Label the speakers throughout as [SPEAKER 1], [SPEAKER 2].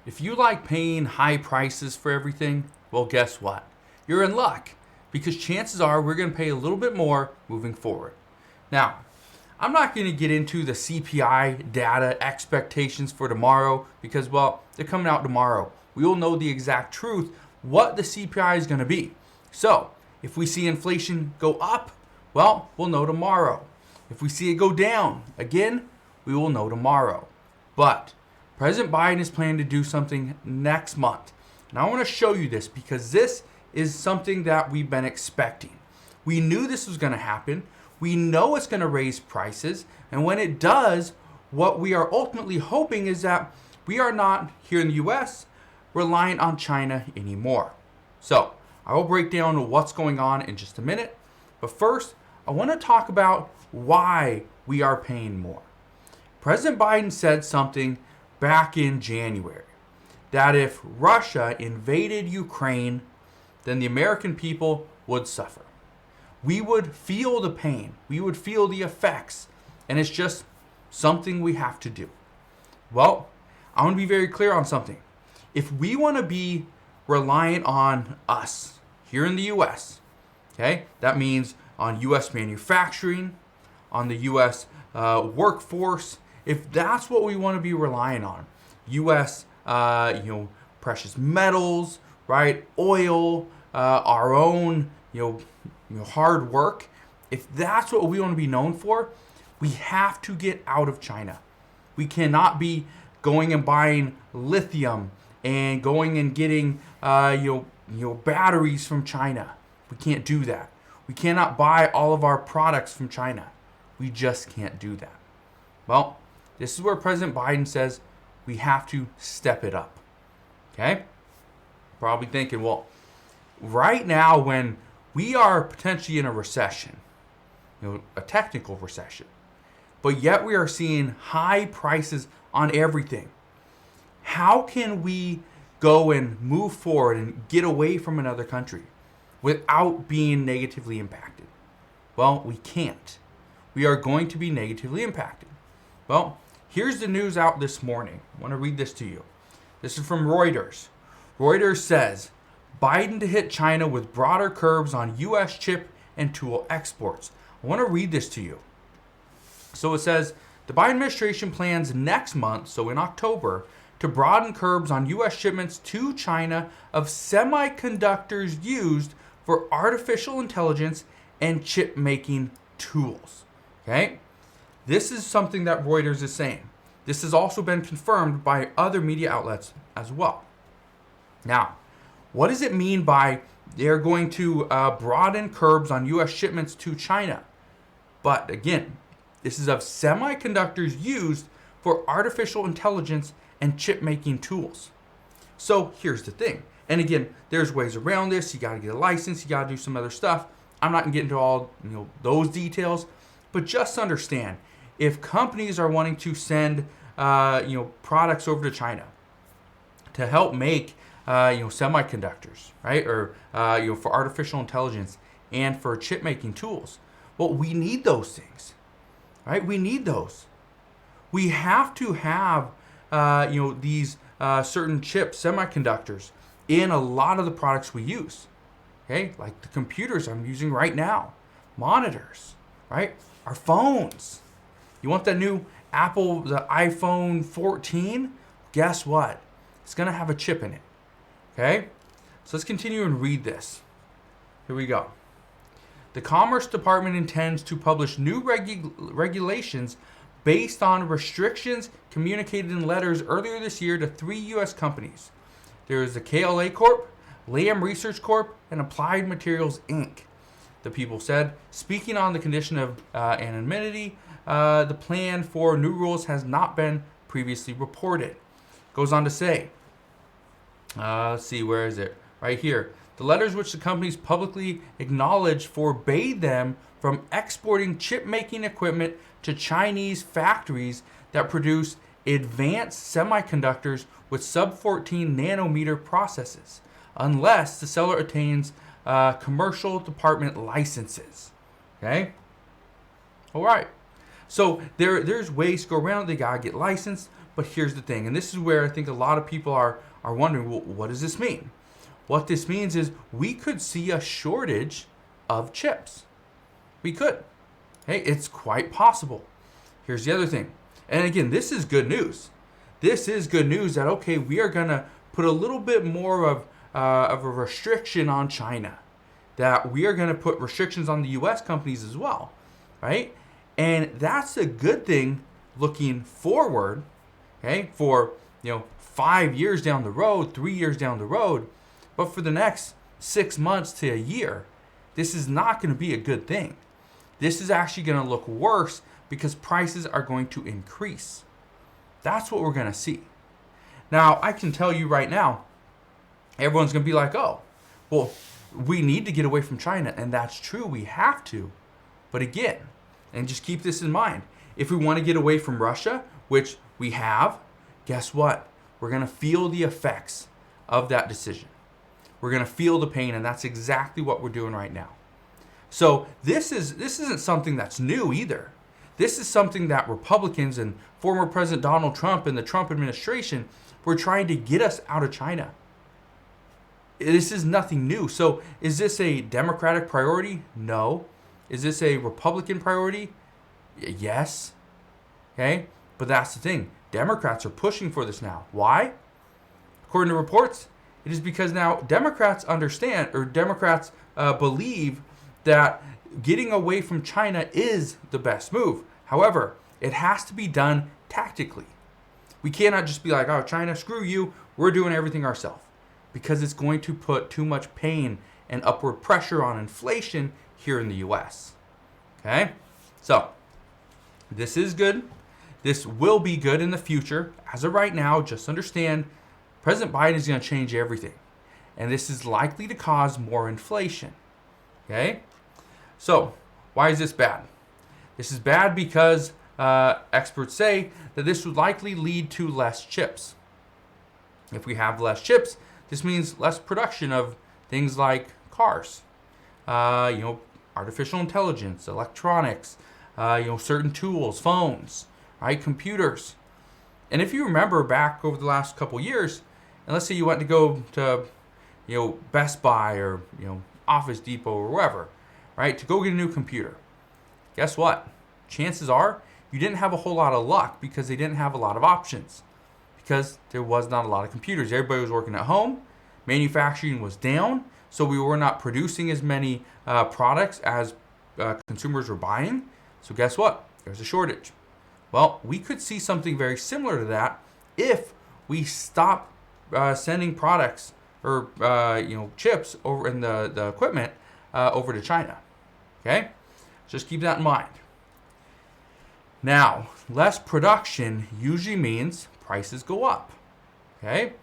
[SPEAKER 1] If you like paying high prices for everything, well, guess what? You're in luck because chances are we're going to pay a little bit more moving forward. Now, I'm not going to get into the CPI data expectations for tomorrow because, well, they're coming out tomorrow. We will know the exact truth, what the CPI is going to be. So, if we see inflation go up, well, we'll know tomorrow. If we see it go down, again, we will know tomorrow. But President Biden is planning to do something next month. And I want to show you this because this is something that we've been expecting. We knew this was going to happen. We know it's going to raise prices. And when it does, what we are ultimately hoping is that we are not, here in the US, reliant on China anymore. So, I will break down what's going on in just a minute. But first, I want to talk about why we are paying more. President Biden said something back in January that if Russia invaded Ukraine, then the American people would suffer. We would feel the pain, we would feel the effects, and it's just something we have to do. Well, I want to be very clear on something. If we want to be reliant on us here in the US, okay, that means on US manufacturing, on the US workforce, if that's what we want to be relying on, U.S. Precious metals, right, oil, our own hard work. If that's what we want to be known for, we have to get out of China. We cannot be going and buying lithium and going and getting batteries from China. We can't do that. We cannot buy all of our products from China. We just can't do that. Well, this is where President Biden says we have to step it up. Okay? Probably thinking, well, right now when we are potentially in a recession, a technical recession, but yet we are seeing high prices on everything. How can we go and move forward and get away from another country without being negatively impacted? Well, we can't. We are going to be negatively impacted. Well, here's the news out this morning. I want to read this to you. This is from Reuters. Reuters says, Biden to hit China with broader curbs on U.S. chip and tool exports. I want to read this to you. So it says, the Biden administration plans next month, so in October, to broaden curbs on U.S. shipments to China of semiconductors used for artificial intelligence and chip making tools. Okay? This is something that Reuters is saying. This has also been confirmed by other media outlets as well. Now, what does it mean by they're going to broaden curbs on U.S. shipments to China? But again, this is of semiconductors used for artificial intelligence and chip making tools. So here's the thing. And again, there's ways around this. You got to get a license. You got to do some other stuff. I'm not going to get into all those details. But just understand, if companies are wanting to send products over to China to help make semiconductors, right, or for artificial intelligence and for chip making tools, well, we need those things, right? We need those. We have to have these certain chips, semiconductors, in a lot of the products we use. Okay, like the computers I'm using right now, monitors, right? Our phones. You want the new Apple, the iPhone 14? Guess what? It's going to have a chip in it. Okay? So let's continue and read this. Here we go. The Commerce Department intends to publish new regulations based on restrictions communicated in letters earlier this year to 3 U.S. companies. There is the KLA Corp, Lam Research Corp, and Applied Materials, Inc. The people said, speaking on the condition of anonymity, the plan for new rules has not been previously reported. Goes on to say, let's see, where is it? Right here. The letters which the companies publicly acknowledged forbade them from exporting chip-making equipment to Chinese factories that produce advanced semiconductors with sub-14 nanometer processes, unless the seller attains commercial department licenses. Okay? All right. So there's ways to go around. They got to get licensed. But here's the thing, and this is where I think a lot of people are wondering, well, what does this mean? What this means is we could see a shortage of chips. We could. Hey, it's quite possible. Here's the other thing. And again, this is good news. This is good news that, okay, we are going to put a little bit more of a restriction on China. That we are going to put restrictions on the U.S. companies as well, right? And that's a good thing looking forward, okay, for 5 years down the road, 3 years down the road. But for the next 6 months to a year, this is not going to be a good thing. This is actually going to look worse because prices are going to increase. That's what we're going to see. Now, I can tell you right now, everyone's going to be like, oh, well, we need to get away from China. And that's true. We have to. But again, and just keep this in mind, if we want to get away from Russia, which we have, guess what? We're going to feel the effects of that decision. We're going to feel the pain, and that's exactly what we're doing right now. So this isn't something that's new either. This is something that Republicans and former President Donald Trump and the Trump administration were trying to get us out of China. This is nothing new. So is this a Democratic priority? No. Is this a Republican priority? Yes. Okay? But that's the thing. Democrats are pushing for this now. Why? According to reports, it is because now Democrats understand, or Democrats believe that getting away from China is the best move. However, it has to be done tactically. We cannot just be like, oh, China, screw you. We're doing everything ourselves. Because it's going to put too much pain and upward pressure on inflation here in the U.S. Okay? So, this is good. This will be good in the future. As of right now, just understand, President Biden is going to change everything. And this is likely to cause more inflation. Okay? So, why is this bad? This is bad because experts say that this would likely lead to less chips. If we have less chips, this means less production of things like cars, artificial intelligence, electronics, certain tools, phones, right, computers. And if you remember back over the last couple years, and let's say you went to go to, Best Buy or, Office Depot or wherever, right, to go get a new computer. Guess what? Chances are you didn't have a whole lot of luck because they didn't have a lot of options. Because there was not a lot of computers. Everybody was working at home. Manufacturing was down. So we were not producing as many products as consumers were buying. So guess what? There's a shortage. Well, we could see something very similar to that if we stop sending products or chips over in the equipment over to China. Okay? Just keep that in mind. Now, less production usually means prices go up. Okay?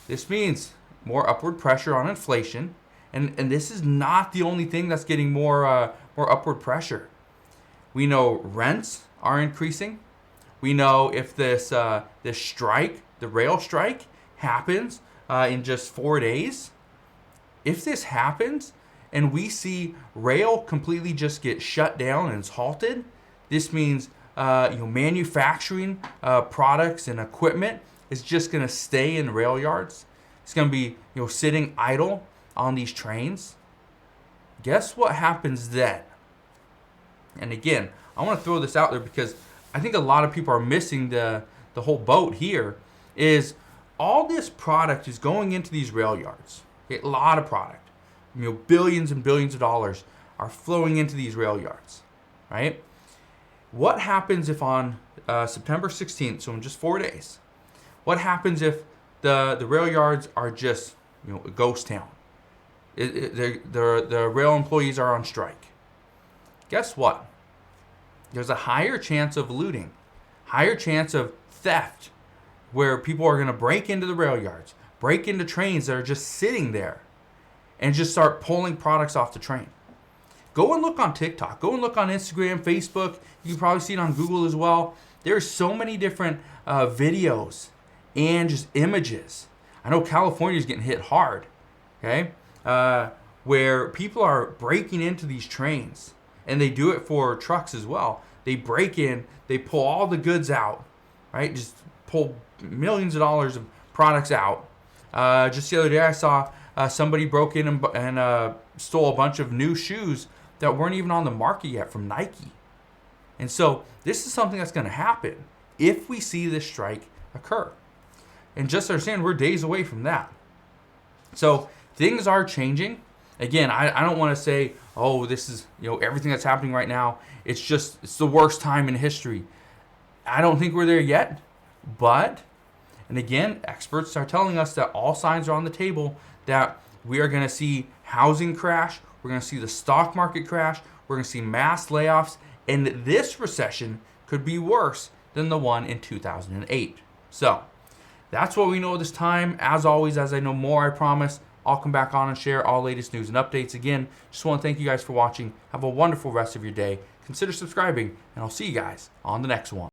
[SPEAKER 1] This means more upward pressure on inflation. And this is not the only thing that's getting more upward pressure. We know rents are increasing. We know if this strike, the rail strike, happens in just 4 days, if this happens and we see rail completely just get shut down and it's halted, this means manufacturing products and equipment is just going to stay in rail yards. It's going to be sitting idle on these trains. Guess what happens then? And again, I want to throw this out there because I think a lot of people are missing the whole boat here. Is all this product is going into these rail yards. Okay, a lot of product. Billions and billions of dollars are flowing into these rail yards, right? What happens if on September 16th, so in just 4 days, what happens if the rail yards are just a ghost town? The rail employees are on strike. Guess what? There's a higher chance of looting, higher chance of theft, where people are going to break into the rail yards, break into trains that are just sitting there, and just start pulling products off the train. Go and look on TikTok. Go and look on Instagram, Facebook. You can probably see it on Google as well. There's so many different videos and just images. I know California is getting hit hard, okay? Where people are breaking into these trains, and they do it for trucks as well. They break in, they pull all the goods out, right? Just pull millions of dollars of products out. Just the other day, I saw somebody broke in and stole a bunch of new shoes that weren't even on the market yet from Nike. And so this is something that's going to happen if we see this strike occur. And just understand, we're days away from that. So things are changing. Again, I don't want to say, oh, this is, everything that's happening right now, it's the worst time in history. I don't think we're there yet. But, and again, experts are telling us that all signs are on the table that we are going to see housing crash. We're going to see the stock market crash. We're going to see mass layoffs. And this recession could be worse than the one in 2008. So that's what we know this time. As always, as I know more, I promise, I'll come back on and share all latest news and updates. Again, just want to thank you guys for watching. Have a wonderful rest of your day. Consider subscribing, and I'll see you guys on the next one.